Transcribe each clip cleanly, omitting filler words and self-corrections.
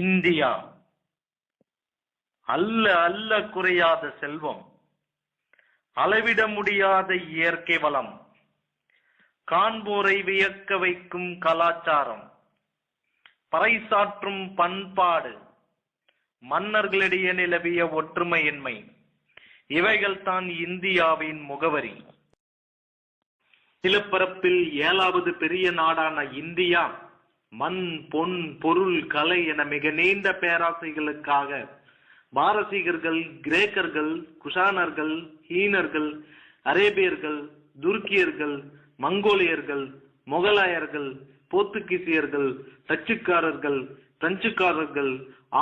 India அல்ல அல்ல குறையாத செல்வம், அளவிட முடியாத இயற்கை வளம், காண்போரை வியக்க வைக்கும் கலாச்சாரம், பறைசாற்றும் பண்பாடு, மன்னர்களிடையே நிலவிய ஒற்றுமையின்மை, இவைகள் தான் இந்தியாவின் முகவரி. நிலப்பரப்பில் 7வது பெரிய நாடான இந்தியா மண், பொன், பொருள், கலை என மிக நீண்ட பேராசைகளுக்காக பாரசீகர்கள், கிரேக்கர்கள், குஷானர்கள், ஹீனர்கள், அரேபியர்கள், துருக்கியர்கள், மங்கோலியர்கள், முகலாயர்கள், போர்த்துகீசியர்கள், டச்சுக்காரர்கள், பிரெஞ்சுக்காரர்கள்,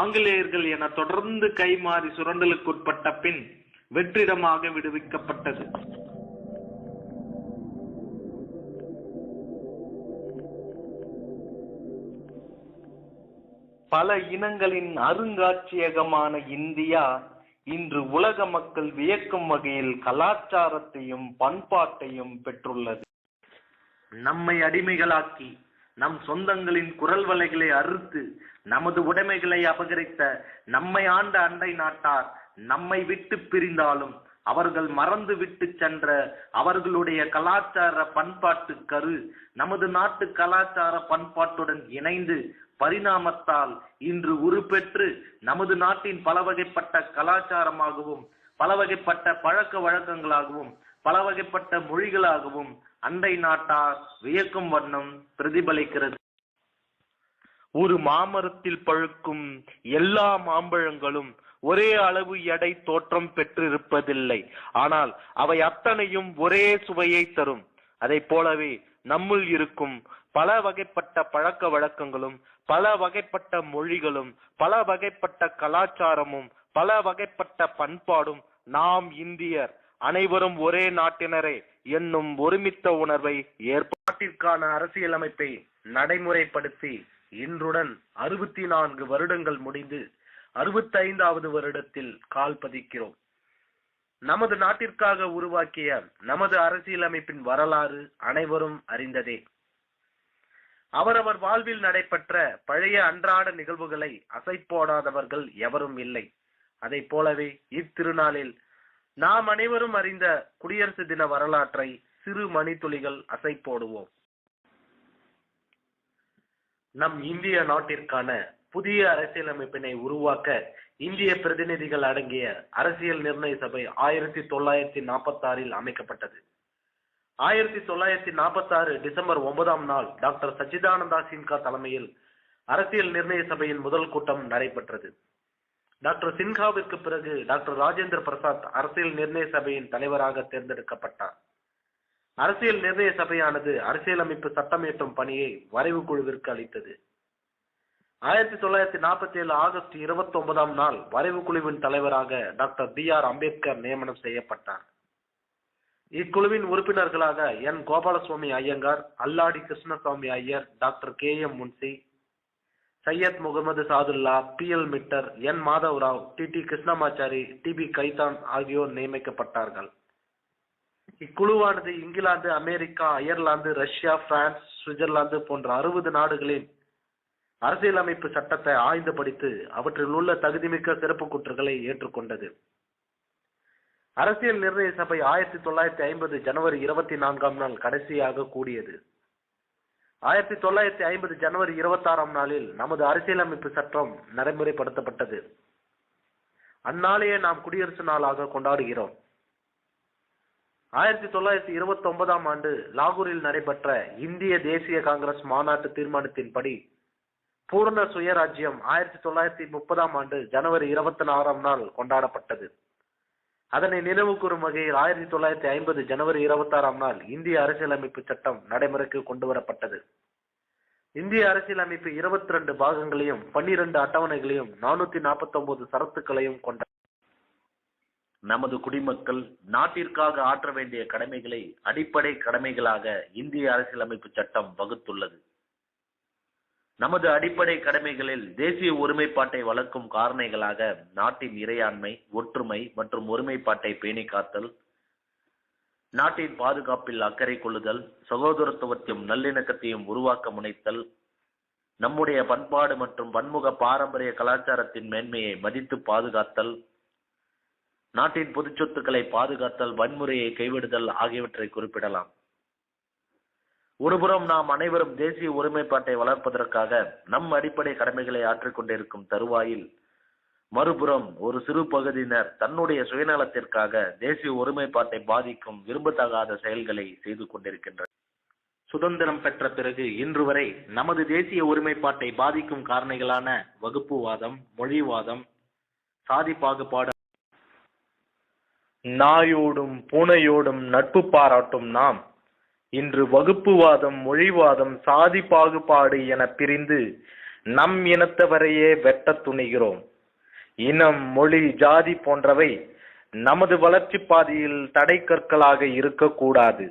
ஆங்கிலேயர்கள் என தொடர்ந்து கைமாறி சுரண்டலுக்குட்பட்ட பின் வெற்றிடமாக விடுவிக்கப்பட்டது. பல இனங்களின் அருங்காட்சியகமான இந்தியா இன்று உலக மக்கள் வியக்கும் வகையில் கலாச்சாரத்தையும் பண்பாட்டையும் பெற்றுள்ளது. நம்மை அடிமைகளாக்கி நம் சொந்தங்களின் குரல் வலைகளை அறுத்து நமது உடைமைகளை அபகரித்த நம்மை ஆண்ட அண்டை நாட்டார் நம்மை விட்டு பிரிந்தாலும் அவர்கள் மறந்து விட்டு சென்ற அவர்களுடைய கலாச்சார பண்பாட்டு கரு நமது நாட்டு கலாச்சார பண்பாட்டுடன் இணைந்து பரிணாமத்தால் இன்று உருப்பெற்று நமது நாட்டின் பல வகைப்பட்ட கலாச்சாரமாகவும் பல வகைப்பட்ட பழக்க வழக்கங்களாகவும் பல வகைப்பட்ட மொழிகளாகவும் அண்டை நாட்டார் வியக்கும் வண்ணம் பிரதிபலிக்கிறது. ஒரு மாமரத்தில் பழுக்கும் எல்லா மாம்பழங்களும் ஒரே அளவு எடை தோற்றம் பெற்றிருப்பதில்லை. ஆனால் அவை அத்தனையும் ஒரே சுவையை தரும். அதை போலவே நம்முள் இருக்கும் பல வகைப்பட்ட பழக்க வழக்கங்களும் பல வகைப்பட்ட மொழிகளும் பல வகைப்பட்ட கலாச்சாரமும் பல வகைப்பட்ட பண்பாடும் நாம் இந்தியர் அனைவரும் ஒரே நாட்டினரே என்னும் ஒருமித்த உணர்வை ஏற்பாட்டிற்கான அரசியலமைப்பை நடைமுறைப்படுத்தி இன்றுடன் 64 வருடங்கள் முடிந்து 65வது வருடத்தில் கால் பதிக்கிறோம். நமது நாட்டிற்காக உருவாக்கிய நமது அரசியலமைப்பின் வரலாறு அனைவரும் அறிந்ததே. அவரவர் வாழ்வில் நடைபெற்ற பழைய அன்றாட நிகழ்வுகளை அசைப்போடாதவர்கள் எவரும் இல்லை. அதை போலவே இத்திருநாளில் நாம் அனைவரும் அறிந்த குடியரசு தின வரலாற்றை சிறு மணித்துளிகள் அசைப்போடுவோம். நம் இந்திய நாட்டிற்கான புதிய அரசியலமைப்பினை உருவாக்க இந்திய பிரதிநிதிகள் அடங்கிய அரசியல் நிர்ணய சபை 1946 அமைக்கப்பட்டது. 1946 டிசம்பர் 9ஆம் நாள் டாக்டர் சச்சிதானந்தா சின்ஹா தலைமையில் அரசியல் நிர்ணய சபையின் முதல் கூட்டம் நடைபெற்றது. டாக்டர் சின்ஹாவிற்கு பிறகு டாக்டர் ராஜேந்திர பிரசாத் அரசியல் நிர்ணய சபையின் தலைவராக தேர்ந்தெடுக்கப்பட்டார். அரசியல் நிர்ணய சபையானது அரசியலமைப்பு சட்டம் இயற்றும் பணியை வரைவு குழுவிற்கு அளித்தது. 1947 ஆகஸ்ட் 29ஆம் நாள் வரைவு குழுவின் தலைவராக டாக்டர் B.R. அம்பேத்கர் நியமனம் செய்யப்பட்டார். இக்குழுவின் உறுப்பினர்களாக N. Gopalaswamy Iyengar, Alladi Krishnaswamy Iyer, doctor K.M. Munshi, Syed Mohammed Saadulla, P.L. Mitter, N. Madhava Rao, T.T. Krishnamachari, T.B. Khaitan ஆகியோர் நியமிக்கப்பட்டார்கள். இக்குழுவானது England, America, Ireland, Russia, France, Switzerland போன்ற 60 நாடுகளின் அரசியலமைப்பு சட்டத்தை ஆய்ந்து படித்து அவற்றில் உள்ள தகுதிமிக்க சிறப்பு குற்றங்களை ஏற்றுக்கொண்டது. அரசியல் நிர்ணய சபை 1950 ஜனவரி 24ஆம் நாள் கடைசியாக கூடியது. 1950 ஜனவரி 26ஆம் நாளில் நமது அரசியலமைப்பு சட்டம் நடைமுறைப்படுத்தப்பட்டது. அந்நாளையே நாம் குடியரசு நாளாக கொண்டாடுகிறோம். 1929ஆம் ஆண்டு லாகூரில் நடைபெற்ற இந்திய தேசிய காங்கிரஸ் மாநாட்டு தீர்மானத்தின்படி பூர்ண சுயராஜ்யம் 1930ஆம் ஆண்டு ஜனவரி 26ஆம் நாள் கொண்டாடப்பட்டது. அதனை நினைவு கூறும் வகையில் 1950 ஜனவரி 26ஆம் நாள் இந்திய அரசியலமைப்பு சட்டம் நடைமுறைக்கு கொண்டு வரப்பட்டது. இந்திய அரசியலமைப்பு 22 பாகங்களையும் 12 அட்டவணைகளையும் 449 சரத்துக்களையும் கொண்ட நமது குடிமக்கள் நாட்டிற்காக ஆற்ற வேண்டிய கடமைகளை அடிப்படை கடமைகளாக இந்திய அரசியலமைப்பு சட்டம் வகுத்துள்ளது. நமது அடிப்படை கடமைகளில் தேசிய ஒருமைப்பாட்டை வளர்க்கும் காரணிகளாக நாட்டின் இறையாண்மை, ஒற்றுமை மற்றும் ஒருமைப்பாட்டை பேணி காத்தல், நாட்டின் பாதுகாப்பில் அக்கறை கொள்ளுதல், சகோதரத்துவத்தையும் நல்லிணக்கத்தையும் உருவாக்க முனைத்தல், நம்முடைய பண்பாடு மற்றும் பன்முக பாரம்பரிய கலாச்சாரத்தின் மேன்மையை மதித்து பாதுகாத்தல், நாட்டின் பொது சொத்துக்களை பாதுகாத்தல், வன்முறையை கைவிடுதல் ஆகியவற்றை குறிப்பிடலாம். ஒருபுறம் நாம் அனைவரும் தேசிய ஒருமைப்பாட்டை வளர்ப்பதற்காக நம் அடிப்படை கடமைகளை ஆற்றிக் கொண்டிருக்கும் தருவாயில், மறுபுறம் ஒரு சிறு பகுதியினர் தன்னுடைய சுயநலத்திற்காக தேசிய ஒருமைப்பாட்டை பாதிக்கும் விரும்பத்தகாத செயல்களை செய்து கொண்டிருக்கின்றனர். சுதந்திரம் பெற்ற பிறகு இன்று வரை நமது தேசிய ஒருமைப்பாட்டை பாதிக்கும் காரணிகளான வகுப்புவாதம், மொழிவாதம், சாதி பாகுபாடு, நாயோடும் பூனையோடும் நட்பு பாராட்டும் நாம் இன்று வகுப்புவாதம், மொழிவாதம், சாதி பாகுபாடு என பிரிந்து நம் இனத்தவரையே வெட்ட துணிகிறோம். இனம், மொழி, ஜாதி போன்றவை நமது வளர்ச்சி பாதையில் தடை கற்களாக இருக்கக்கூடாது,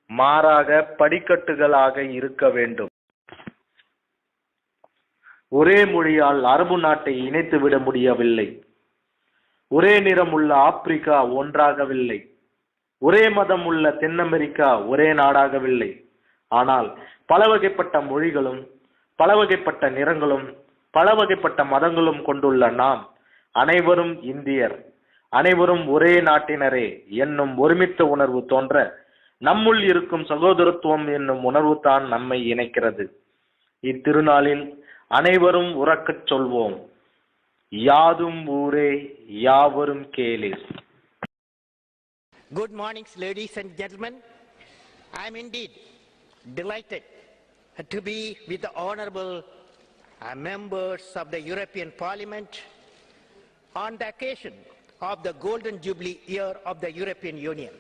மாறாக படிக்கட்டுகளாக இருக்க வேண்டும். ஒரே மொழியால் அரபு நாட்டை இணைத்து விட முடியவில்லை. ஒரே நிறம் உள்ள ஆப்பிரிக்கா ஒன்றாகவில்லை. ஒரே மதம் உள்ள தென் அமெரிக்கா ஒரே நாடாகவில்லை. ஆனால் பல வகைப்பட்ட மொழிகளும், பல வகைப்பட்ட நிறங்களும், பல வகைப்பட்ட மதங்களும் கொண்டுள்ள நாம் அனைவரும் இந்தியர், அனைவரும் ஒரே நாட்டினரே என்னும் ஒருமித்த உணர்வு தோன்ற நம்முள் இருக்கும் சகோதரத்துவம் என்னும் உணர்வு தான் நம்மை இணைக்கிறது. இத்திருநாளில் அனைவரும் உறக்கச் சொல்வோம், யாதும் ஊரே யாவரும் கேளீர். Good morning, ladies and gentlemen. I am indeed delighted to be with the honorable members of the European Parliament on the occasion of the Golden Jubilee year of the European Union.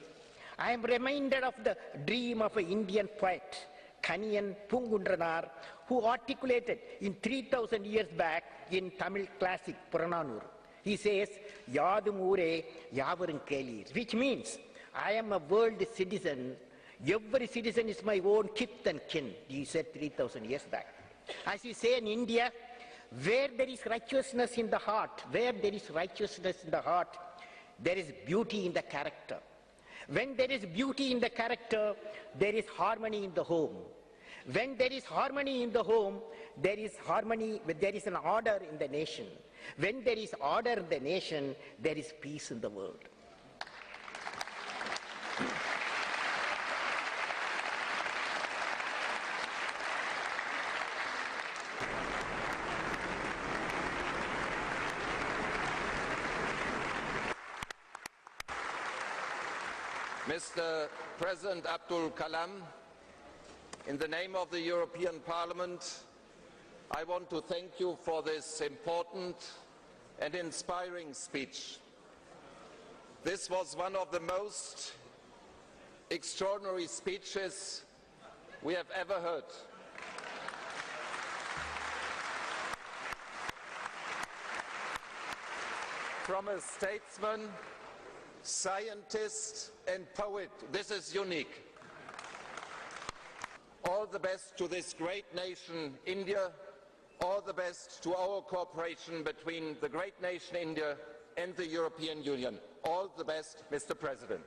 I am reminded of the dream of an Indian poet, Kaniyan Pungundranar, who articulated in 3000 years back in Tamil classic Purananur. He says, Yadum Ure Yavarum Kelir, which means I am a world citizen. Every citizen is my own kith and kin, he said 3000 years back. As we say in India, where there is righteousness in the heart, where there is righteousness in the heart, there is beauty in the character. When there is beauty in the character, there is harmony in the home. When there is harmony in the home, there is harmony, there is an order in the nation. When there is order in the nation, there is peace in the world. Mr. President Abdul Kalam, in the name of the European Parliament, I want to thank you for this important and inspiring speech. This was one of the most extraordinary speeches we have ever heard. From a statesman, scientist and poet, this is unique. All the best to this great nation, India. All the best to our cooperation between the great nation India and the European Union. All the best, Mr. President.